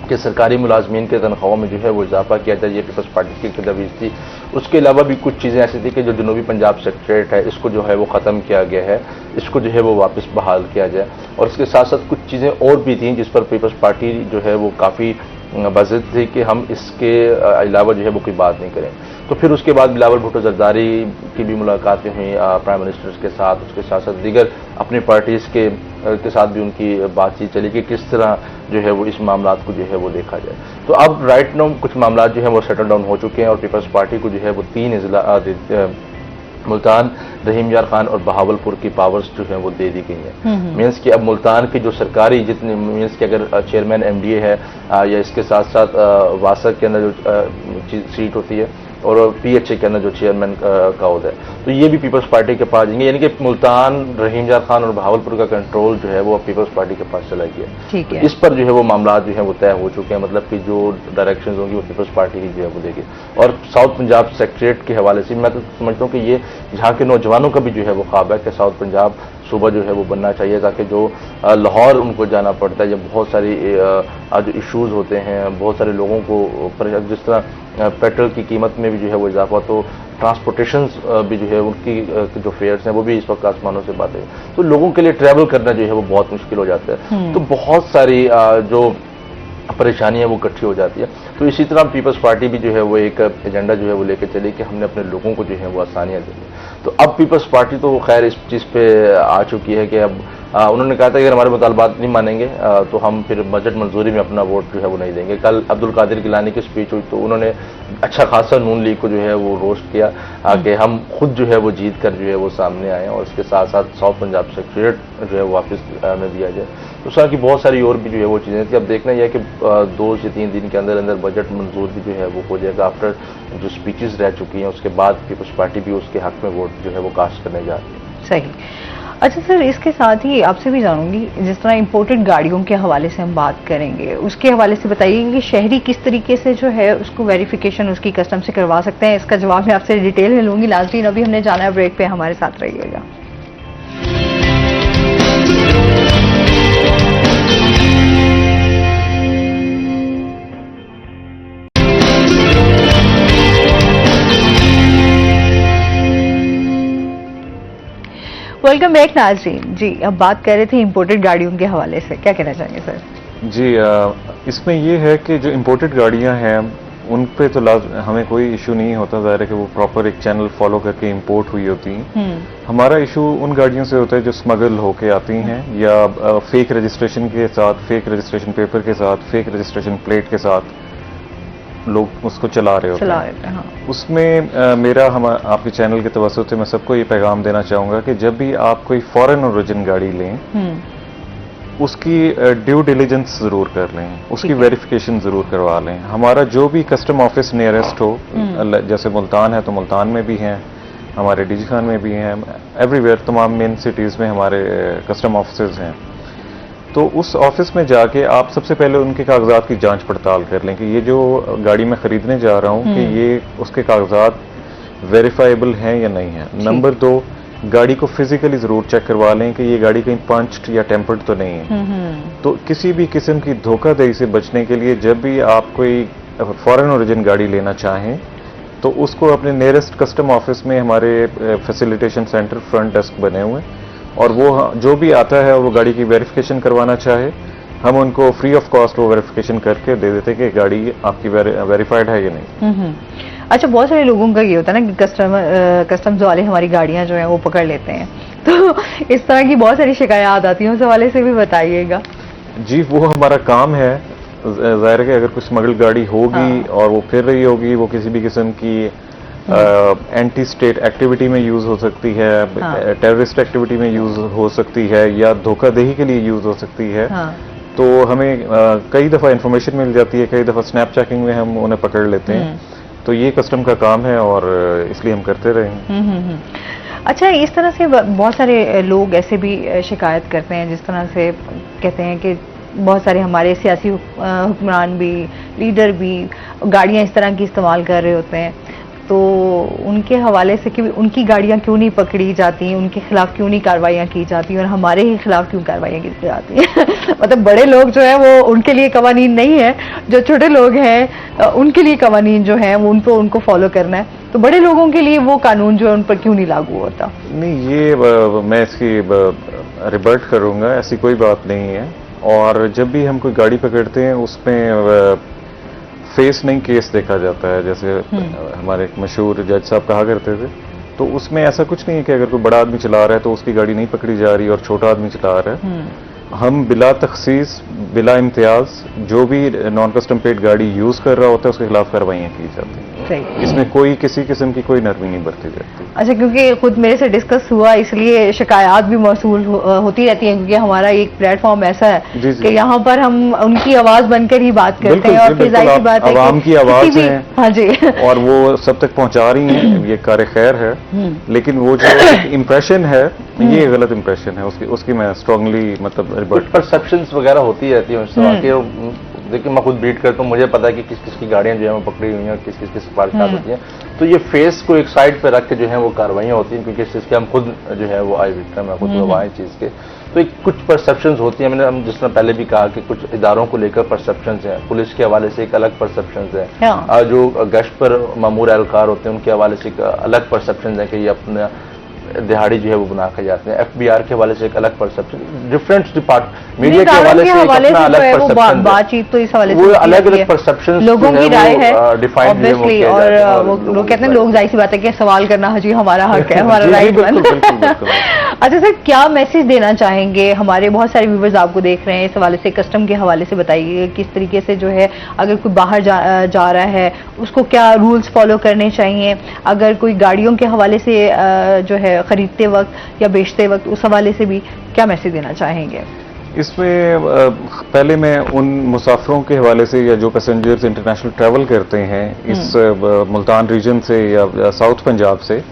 C: कि सरकारी मुलाजमीन के तनख्वाहों में जो है वो इजाफा किया जाए, ये पीपल्स पार्टी की तजवीज़ थी। उसके अलावा भी कुछ चीज़ें ऐसी थी कि जो जनूबी पंजाब सेक्रेटरीट है इसको जो है वो ख़त्म किया गया है, इसको जो है वो वापस बहाल किया जाए। और इसके साथ साथ कुछ चीज़ें और भी थी जिस पर पीपल्स पार्टी जो है वो काफ़ी बज़द थी कि हम इसके अलावा जो है वो कोई बात नहीं करें। तो फिर उसके बाद बिलावल भुट्टो जरदारी की भी मुलाकातें हुई प्राइम मिनिस्टर्स के साथ, उसके साथ साथ दीगर अपनी पार्टीज़ के साथ भी उनकी बातचीत चली कि किस तरह जो है वो इस मामला को जो है वो देखा जाए। तो अब राइट नाउ कुछ मामला जो है वो सेटल डाउन हो चुके हैं और पीपल्स पार्टी को जो है वो 3 अजला मुल्तान, रहीम यार खान और बहावलपुर की पावर्स जो है वो दे दी गई है। मीन्स कि अब मुल्तान की जो सरकारी जितने मीन्स कि अगर चेयरमैन MDA है या इसके साथ साथ वासक के अंदर जो सीट होती है और PHA के अंदर जो चेयरमैन का होता है, तो ये भी पीपल्स पार्टी के पास जाएंगे। यानी कि मुल्तान, रहीम यार खान और बहावलपुर का कंट्रोल जो है वो पीपल्स पार्टी के पास चला गया।
A: ठीक है।
C: तो इस पर जो है वो मामला जो है वो तय हो चुके हैं, मतलब कि जो डायरेक्शंस होंगी वो पीपल्स पार्टी ही जो है वो देगी। और साउथ पंजाब सेक्रेटरीट के हवाले से मैं तो समझता हूँ कि ये यहाँ के नौजवानों का भी जो है वो ख्वाब है कि साउथ पंजाब सूबा जो है वो बनना चाहिए, ताकि जो लाहौर उनको जाना पड़ता है, या बहुत सारी जो इश्यूज़ होते हैं, बहुत सारे लोगों को जिस तरह पेट्रोल की कीमत में भी जो है वो इजाफा, तो ट्रांसपोर्टेशन भी जो है उनकी जो फेयर्स हैं वो भी इस वक्त आसमानों से बात है। तो लोगों के लिए ट्रैवल करना जो है वो बहुत मुश्किल हो जाता है। तो बहुत सारी जो परेशानियां वो इकट्ठी हो जाती है। तो इसी तरह पीपल्स पार्टी भी जो है वो एक एजेंडा जो है वो लेकर चली कि हमने अपने लोगों को जो है वो आसानियां देनी। तो अब पीपल्स पार्टी तो खैर इस चीज़ पे आ चुकी है कि अब उन्होंने कहा था कि अगर हमारे मुतालबात नहीं मानेंगे तो हम फिर बजट मंजूरी में अपना वोट जो है वो नहीं देंगे। कल अब्दुल कादिर गिलानी की स्पीच हुई तो उन्होंने अच्छा खासा नून लीग को जो है वो रोस्ट किया, आगे हम खुद जो है वो जीत कर जो है वो सामने आए और इसके साथ साथ साउथ पंजाब सेक्रेटरीट जो है वापस में दिया जाए। तो उस तरह की बहुत सारी और भी जो है वो चीज़ें थी। अब देखना यह है कि 2 से 3 दिन के अंदर अंदर बजट मंजूर भी जो है वो हो जाएगा। आफ्टर जो स्पीचेस रह चुकी हैं उसके बाद पीपल्स पार्टी भी उसके हक में वोट जो है वो कास्ट करने जा रही है।
A: सही। अच्छा सर, इसके साथ ही आपसे भी जानूंगी, जिस तरह इंपोर्टेड गाड़ियों के हवाले से हम बात करेंगे, उसके हवाले से बताइए कि शहरी किस तरीके से जो है उसको वेरिफिकेशन उसकी कस्टम से करवा सकते हैं। इसका जवाब मैं आपसे डिटेल में लूंगी। नाज़रीन, अभी हमने जाना है ब्रेक पे, हमारे साथ रहिएगा। वेलकम बैक नाज़रीन। जी, अब बात कर रहे थे इंपोर्टेड गाड़ियों के हवाले से, क्या कहना चाहेंगे सर?
B: जी, इसमें ये है कि जो इम्पोर्टेड गाड़ियां हैं उन पे तो हमें कोई इशू नहीं होता, ज़ाहिर है कि वो प्रॉपर एक चैनल फॉलो करके इंपोर्ट हुई होती हैं। हमारा इशू उन गाड़ियों से होता है जो स्मगल होके आती हैं या फेक रजिस्ट्रेशन के साथ, फेक रजिस्ट्रेशन पेपर के साथ, फेक रजिस्ट्रेशन प्लेट के साथ लोग उसको चला रहे होते हैं।
A: हाँ।
B: उसमें मेरा आपके चैनल के तवज्जुह से मैं सबको ये पैगाम देना चाहूँगा कि जब भी आप कोई फॉरेन ओरिजिन गाड़ी लें, उसकी ड्यू डिलिजेंस ज़रूर कर लें, उसकी वेरिफिकेशन ज़रूर करवा लें। हमारा जो भी कस्टम ऑफिस नियरेस्ट हो, जैसे मुल्तान है तो मुल्तान में भी हैं, हमारे डीजी खान में भी हैं, एवरीवेयर तमाम मेन सिटीज़ में हमारे कस्टम ऑफिस हैं। तो उस ऑफिस में जाके आप सबसे पहले उनके कागजात की जांच पड़ताल कर लें कि ये जो गाड़ी मैं खरीदने जा रहा हूँ कि ये उसके कागजात वेरीफाइबल हैं या नहीं है। नंबर 2, गाड़ी को फिजिकली जरूर चेक करवा लें कि ये गाड़ी कहीं पंच्ड या टेम्पर्ड तो नहीं है। तो किसी भी किस्म की धोखाधड़ी से बचने के लिए जब भी आप कोई फॉरेन ओरिजिन गाड़ी लेना चाहें तो उसको अपने नियरेस्ट कस्टम ऑफिस में, हमारे फैसिलिटेशन सेंटर फ्रंट डेस्क बने हुए, और वो जो भी आता है और वो गाड़ी की वेरिफिकेशन करवाना चाहे, हम उनको फ्री ऑफ कॉस्ट वो वेरिफिकेशन करके दे देते कि गाड़ी आपकी वेरीफाइड है या नहीं।
A: अच्छा, बहुत सारे लोगों का ये होता है ना कि कस्टम्स वाले हमारी गाड़ियां जो हैं वो पकड़ लेते हैं, तो इस तरह की बहुत सारी शिकायत आती हैं, उस हवाले से भी बताइएगा।
B: जी, वो हमारा काम है। जाहिर है कि अगर कोई स्मगल गाड़ी होगी और वो फिर रही होगी, वो किसी भी किस्म की एंटी स्टेट एक्टिविटी में यूज हो सकती है, टेररिस्ट एक्टिविटी में यूज हो सकती है, या धोखाधड़ी के लिए यूज हो सकती है। तो हमें कई दफ़ा इंफॉर्मेशन मिल जाती है, कई दफ़ा स्नैप चेकिंग में हम उन्हें पकड़ लेते हैं। तो ये कस्टम का काम है और इसलिए हम करते रहेंगे।
A: अच्छा, इस तरह से बहुत सारे लोग ऐसे भी शिकायत करते हैं, जिस तरह से कहते हैं कि बहुत सारे हमारे सियासी हुक्मरान भी, लीडर भी गाड़ियां इस तरह की इस्तेमाल कर रहे होते हैं, तो उनके हवाले से कि उनकी गाड़ियां क्यों नहीं पकड़ी जाती, उनके खिलाफ क्यों नहीं कार्रवाइयां की जाती और हमारे ही खिलाफ क्यों कार्रवाइयां की जाती हैं। मतलब बड़े लोग जो है वो उनके लिए कवानीन नहीं है, जो छोटे लोग हैं उनके लिए कवानीन जो है वो उनको फॉलो करना है। तो बड़े लोगों के लिए वो कानून जो है उन पर क्यों नहीं लागू होता?
B: नहीं, ये मैं इसकी रिबर्ट करूंगा, ऐसी कोई बात नहीं है। और जब भी हम कोई गाड़ी पकड़ते हैं उसमें फेस नहीं केस देखा जाता है, जैसे हमारे एक मशहूर जज साहब कहा करते थे। तो उसमें ऐसा कुछ नहीं है कि अगर कोई बड़ा आदमी चला रहा है तो उसकी गाड़ी नहीं पकड़ी जा रही और छोटा आदमी चला रहा है। हम बिला तखसीस, बिला इम्तियाज जो भी नॉन कस्टम प्लेट गाड़ी यूज कर रहा होता है उसके खिलाफ कार्रवाइयां की जाती हैं। इसमें कोई किसी किस्म की कोई नरमी नहीं बरती जाती।
A: अच्छा, क्योंकि खुद मेरे से डिस्कस हुआ इसलिए शिकायत भी मौसूल होती रहती हैं, क्योंकि हमारा एक प्लेटफॉर्म ऐसा है कि यहाँ पर हम उनकी आवाज बनकर ही बात करते हैं और फिर जाहिर सी बात है
B: आवाम की आवाज है।
A: हाँ जी, और
B: वो सब तक पहुंचा रही हैं, ये कार खैर है। लेकिन वो जो इम्प्रेशन है ये गलत इम्प्रेशन है, उसकी मैं स्ट्रांगली मतलब
C: परसेप्शंस वगैरह होती रहती है। देखिए, मैं खुद बीट करता हूँ, मुझे पता है कि किस किस की गाड़ियां जो है वो पकड़ी हुई हैं, किस किस की सिफारिशात होती हैं। तो ये फेस को एक साइड पे रख के जो है वो कार्रवाइयां होती हैं, क्योंकि इस चीज़ के हम खुद जो है वो आई विक्टिम है, खुद गवाह चीज़ के। तो एक कुछ परसेप्शंस होती हैं। हम जिस तरह पहले भी कहा कि कुछ इदारों को लेकर परसेप्शंस हैं, पुलिस के हवाले से एक अलग परसेप्शंस है, जो गश्त पर मामूर एहलकार होते हैं उनके हवाले से एक अलग परसेप्शंस है कि ये अपना दिहाड़ी जो है वो बना के जाते हैं। एफबीआर के हवाले से एक अलग परसेप्शन, डिफरेंट डिपार्टमेंट मीडिया के हवाले से एक अपना अलग परसेप्शन,
A: बातचीत तो इस हवाले से
C: वो अलग अलग परसेप्शन
A: लोगों की राय है
C: ऑब्वियसली।
A: और वो लोग कहते हैं, लोग जाहिर सी बात है कि सवाल करना हजी हमारा हक है, हमारा राइट है। अच्छा सर, क्या मैसेज देना चाहेंगे? हमारे बहुत सारे व्यूवर्स आपको देख रहे हैं, इस हवाले से कस्टम के हवाले से बताइए किस तरीके से जो है अगर कोई बाहर जा रहा है उसको क्या रूल्स फॉलो करने चाहिए, अगर कोई गाड़ियों के हवाले से जो है खरीदते वक्त या बेचते वक्त, उस हवाले से भी क्या मैसेज देना चाहेंगे?
B: इसमें पहले मैं उन मुसाफिरों के हवाले से या जो पैसेंजर्स इंटरनेशनल ट्रैवल करते हैं इस मुल्तान रीजन से या साउथ पंजाब से,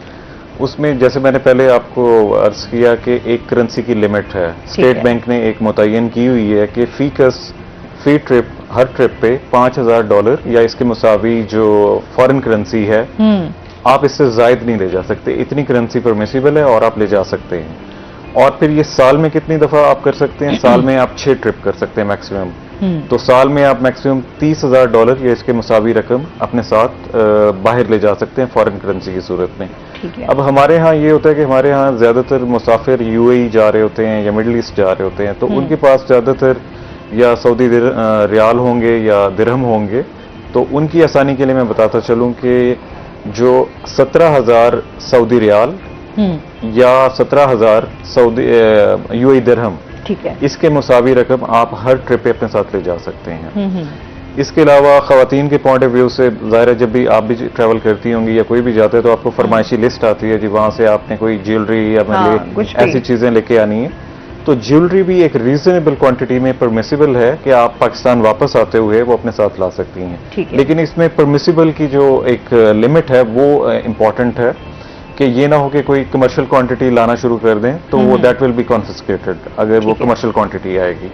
B: उसमें जैसे मैंने पहले आपको अर्ज किया कि एक करेंसी की लिमिट है। स्टेट बैंक ने एक मुतय्यन की हुई है कि फी ट्रिप हर ट्रिप पे $5,000 या इसके मुसावी जो फॉरेन करेंसी है आप इससे जायद नहीं ले जा सकते। इतनी करेंसी परमिसिबल है और आप ले जा सकते हैं। और फिर ये साल में कितनी दफा आप कर सकते हैं? साल में आप 6 ट्रिप कर सकते हैं मैक्सिमम। तो साल में आप मैक्सिमम $30,000 या इसके मुसावी रकम अपने साथ बाहर ले जा सकते हैं फॉरेन करेंसी की सूरत में। अब हमारे यहाँ ये होता है कि हमारे यहाँ ज्यादातर मुसाफिर यूएई जा रहे होते हैं या मिडिल ईस्ट जा रहे होते हैं, तो उनके पास ज्यादातर या सऊदी रियाल होंगे या दिरहम होंगे। तो उनकी आसानी के लिए मैं बताता चलूं कि जो 17,000 सऊदी रियाल या 17,000 सऊदी यूएई दिरहम, ठीक है, इसके मुसावी रकम आप हर ट्रिप पे अपने साथ ले जा सकते हैं। इसके अलावा खवातीन के पॉइंट ऑफ व्यू से जाहिर है जब भी आप भी ट्रैवल करती होंगी या कोई भी जाते हैं तो आपको फरमाइशी लिस्ट आती है जी, वहां से आपने कोई ज्वेलरी या ऐसी चीजें लेके आनी है। तो ज्वेलरी भी एक रीजनेबल क्वांटिटी में परमिसिबल है कि आप पाकिस्तान वापस आते हुए वो अपने साथ ला सकती हैं। लेकिन इसमें परमिसिबल की जो एक लिमिट है वो इम्पॉर्टेंट है कि ये ना हो कि कोई कमर्शियल क्वांटिटी लाना शुरू कर दें तो वो दैट विल बी कॉन्फिस्केटेड अगर वो कमर्शियल क्वांटिटी आएगी।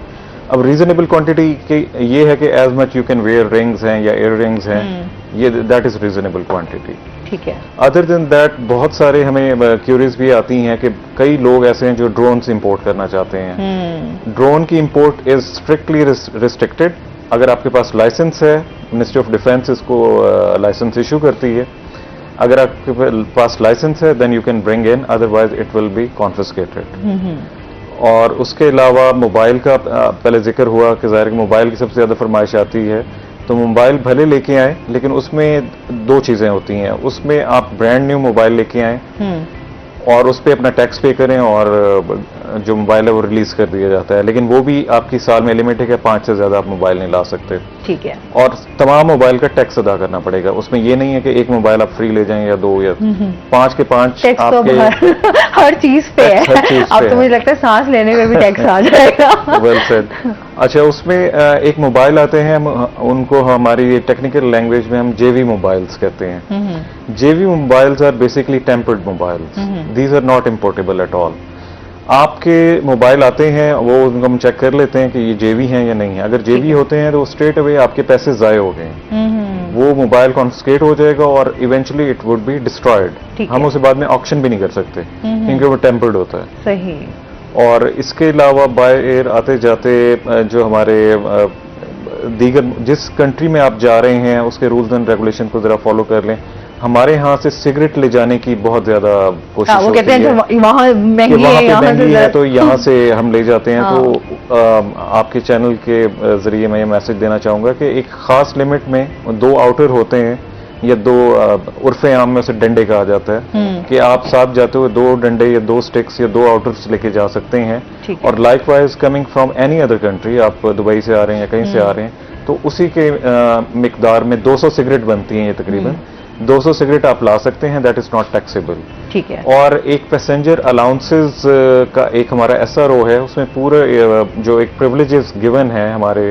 B: अब रीजनेबल क्वांटिटी की ये है कि as much you can wear rings हैं या इयर रिंग्स हैं, ये दैट इज रीजनेबल क्वांटिटी। ठीक है। अदर देन दैट बहुत सारे हमें क्यूरीज भी आती हैं कि कई लोग ऐसे हैं जो ड्रोन्स इंपोर्ट करना चाहते हैं। ड्रोन की इंपोर्ट इज स्ट्रिक्टली रिस्ट्रिक्टेड। अगर आपके पास लाइसेंस है, मिनिस्ट्री ऑफ डिफेंस इसको लाइसेंस इशू करती है। अगर आपके पास लाइसेंस है then you can bring in, otherwise it will be confiscated. और उसके अलावा मोबाइल का पहले जिक्र हुआ कि ज़ाहिर मोबाइल की सबसे ज़्यादा फरमाइश आती है, तो मोबाइल भले लेके आए लेकिन उसमें दो चीज़ें होती हैं। उसमें आप ब्रांड न्यू मोबाइल लेके आए और उस पर अपना टैक्स पे करें और जो मोबाइल है वो रिलीज कर दिया जाता है, लेकिन वो भी आपकी साल में लिमिट है कि 5 से ज़्यादा आप मोबाइल नहीं ला सकते। ठीक है। और तमाम मोबाइल का टैक्स अदा करना पड़ेगा। उसमें ये नहीं है कि एक मोबाइल आप फ्री ले जाएं या 2 या 5 के 5 आपके
A: हर चीज पे है। अब तो मुझे लगता है सांस लेने में भी टैक्स आ जाएगा। Well said.
B: अच्छा, उसमें एक मोबाइल आते हैं, उनको हमारी टेक्निकल लैंग्वेज में हम जेवी मोबाइल्स कहते हैं। JV mobiles are basically tempered mobiles, these are not importable at all. आपके मोबाइल आते हैं, वो उनको हम चेक कर लेते हैं कि ये जेवी हैं या नहीं है। अगर जेवी होते हैं तो स्ट्रेट अवे आपके पैसे जाए हो गए, वो मोबाइल कॉन्फिस्केट हो जाएगा और eventually it would be destroyed. हम उसे बाद में ऑक्शन भी नहीं कर सकते क्योंकि वो टेम्पर्ड होता है। सही। और इसके अलावा बाय एयर आते जाते जो हमारे दीगर जिस कंट्री में आप जा रहे हैं उसके रूल्स एंड रेगुलेशन को जरा फॉलो कर लें। हमारे यहाँ से सिगरेट ले जाने की बहुत ज्यादा कोशिश होती है। वो कहते हैं वहाँ महंगी है तो यहाँ से हम ले जाते हैं। तो आपके चैनल के जरिए मैं ये मैसेज देना चाहूंगा कि एक खास लिमिट में 2 आउटर होते हैं या 2 उर्फे आम में उसे डंडे कहा जाता है कि आप साथ जाते हुए 2 डंडे या 2 स्टिक्स या 2 आउटर्स लेके जा सकते हैं। और likewise coming from any other country, आप दुबई से आ रहे हैं या कहीं से आ रहे हैं तो उसी के मिकदार में 200 सिगरेट बनती हैं ये तकरीबन। 200 सिगरेट आप ला सकते हैं, दैट इज नॉट टैक्सेबल। ठीक है। और एक पैसेंजर अलाउंसेस का एक हमारा SRO है, उसमें पूरे जो एक प्रिविलेजेस गिवन है हमारे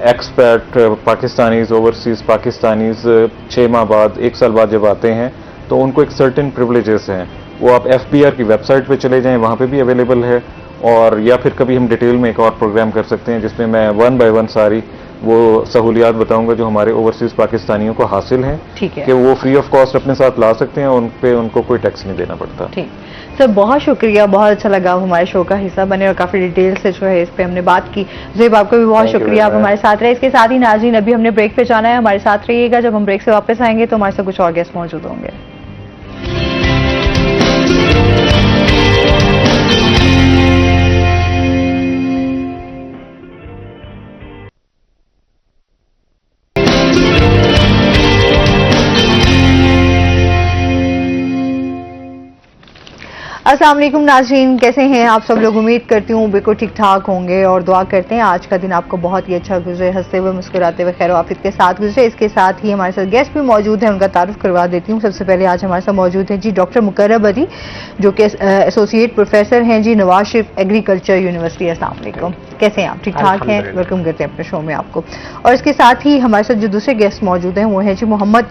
B: एक्सपैट पाकिस्तानीज, ओवरसीज पाकिस्तानीज 6 माह बाद 1 साल बाद जब आते हैं तो उनको एक सर्टेन प्रिविलेजेस हैं। वो आप FBR की वेबसाइट पे चले जाएं, वहां पे भी अवेलेबल है। और या फिर कभी हम डिटेल में एक और प्रोग्राम कर सकते हैं जिसमें मैं 1 बाय 1 सारी वो सहूलियात बताऊंगा जो हमारे ओवरसीज पाकिस्तानियों को हासिल हैं। ठीक है। कि वो फ्री ऑफ कॉस्ट अपने साथ ला सकते हैं, उन पे उनको कोई टैक्स नहीं देना पड़ता। ठीक सर, बहुत शुक्रिया, बहुत अच्छा लगा हमारे शो का हिस्सा बने और काफी डिटेल से जो है इस पे हमने बात की। ज़ेब, आपको भी बहुत शुक्रिया, आप हमारे साथ रहे। इसके साथ ही नाज़रीन, अभी हमने ब्रेक पे जाना है, हमारे साथ रहिएगा। जब हम ब्रेक से वापस आएंगे तो हमारे साथ कुछ और गेस्ट मौजूद होंगे।
A: अस्सलाम वालेकुम नाज़रीन, कैसे हैं आप सब लोग। उम्मीद करती हूँ बिल्कुल ठीक ठाक होंगे और दुआ करते हैं आज का दिन आपको बहुत ही अच्छा गुजरे, हंसते हुए मुस्कुराते हुए खैर आफियत के साथ गुजरे। इसके साथ ही हमारे साथ गेस्ट भी मौजूद हैं, उनका तारुफ करवा देती हूँ। सबसे पहले आज हमारे साथ मौजूद हैं जी डॉक्टर मुकर्रम अली, जो कि एसोसिएट प्रोफेसर हैं जी नवाज शरीफ एग्रीकल्चर यूनिवर्सिटी। अस्सलाम वालेकुम, कैसे हैं आप, ठीक ठाक हैं। वेलकम करते हैं अपने शो में आपको। और इसके साथ ही हमारे साथ जो दूसरे गेस्ट मौजूद हैं वो हैं जी मोहम्मद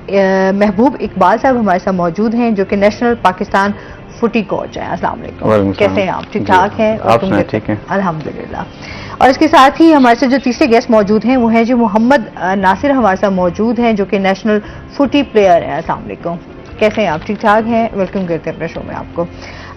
A: महबूब इकबाल साहब हमारे साथ मौजूद हैं, जो कि नेशनल पाकिस्तान फुटी कोच है। अस्सलाम वालेकुम, कैसे हैं आप, ठीक ठाक हैं।
B: आप ठीक हैं?
A: अल्हम्दुलिल्लाह। और इसके साथ ही हमारे साथ जो तीसरे गेस्ट मौजूद हैं वो हैं जी मोहम्मद नासिर हमारे साथ मौजूद हैं, जो कि नेशनल फुटी प्लेयर हैं। अस्सलाम वालेकुम, कैसे हैं आप, ठीक ठाक हैं। वेलकम करते हैं अपने शो में आपको।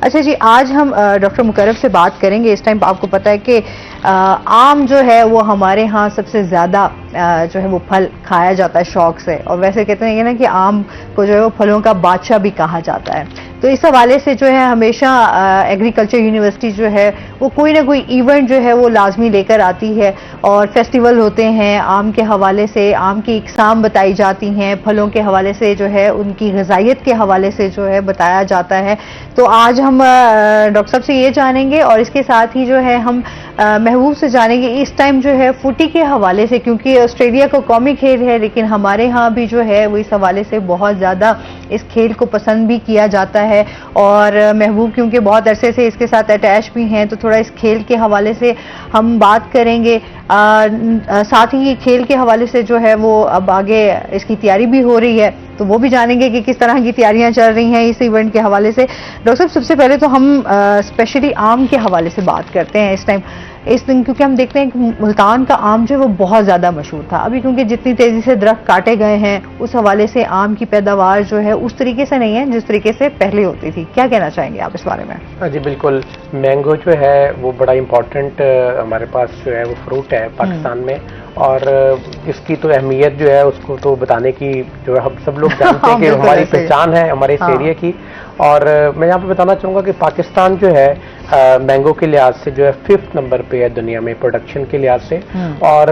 A: अच्छा जी, आज हम डॉक्टर मुकर्रम से बात करेंगे। इस टाइम आपको पता है कि आम जो है वो हमारे यहाँ सबसे ज़्यादा जो है वो फल खाया जाता है शौक से, और वैसे कहते हैं ना कि आम को जो है वो फलों का बादशाह भी कहा जाता है। तो इस हवाले से जो है हमेशा एग्रीकल्चर यूनिवर्सिटी जो है वो कोई ना कोई इवेंट जो है वो लाजमी लेकर आती है, और फेस्टिवल होते हैं आम के हवाले से, आम की इकसाम बताई जाती हैं, फलों के हवाले से जो है उनकी ग़िज़ाइयत के हवाले से जो है बताया जाता है। तो आज हम डॉक्टर साहब से ये जानेंगे, और इसके साथ ही जो है हम महबूब से जानेंगे इस टाइम जो है फुटी के हवाले से, क्योंकि ऑस्ट्रेलिया का कौमी खेल है लेकिन हमारे यहाँ भी जो है वो इस हवाले से बहुत ज़्यादा इस खेल को पसंद भी किया जाता है। और महबूब क्योंकि बहुत अरसे से इसके साथ अटैच भी हैं, तो थोड़ा इस खेल के हवाले से हम बात करेंगे। साथ ही खेल के हवाले से जो है वो अब आगे इसकी तैयारी भी हो रही है, तो वो भी जानेंगे कि किस तरह की तैयारियां चल रही हैं इस इवेंट के हवाले से। डॉक्टर साहब, सबसे पहले तो हम स्पेशली आम के हवाले से बात करते हैं इस टाइम, इस दिन, क्योंकि हम देखते हैं कि मुल्तान का आम जो है वो बहुत ज़्यादा मशहूर था। अभी क्योंकि जितनी तेज़ी से दरख्त काटे गए हैं उस हवाले से आम की पैदावार जो है उस तरीके से नहीं है जिस तरीके से पहले होती थी। क्या कहना चाहेंगे आप इस बारे में?
D: जी बिल्कुल, मैंगो जो है वो बड़ा इम्पोर्टेंट हमारे पास जो है वो फ्रूट है पाकिस्तान में, और इसकी तो अहमियत जो है उसको तो बताने की जो है हम सब लोग जानते हैं कि हमारी पहचान है हमारे इस एरिया की। और मैं यहाँ पे बताना चाहूँगा कि पाकिस्तान जो है मैंगो के लिहाज से जो है 5th नंबर पे है दुनिया में प्रोडक्शन के लिहाज से, और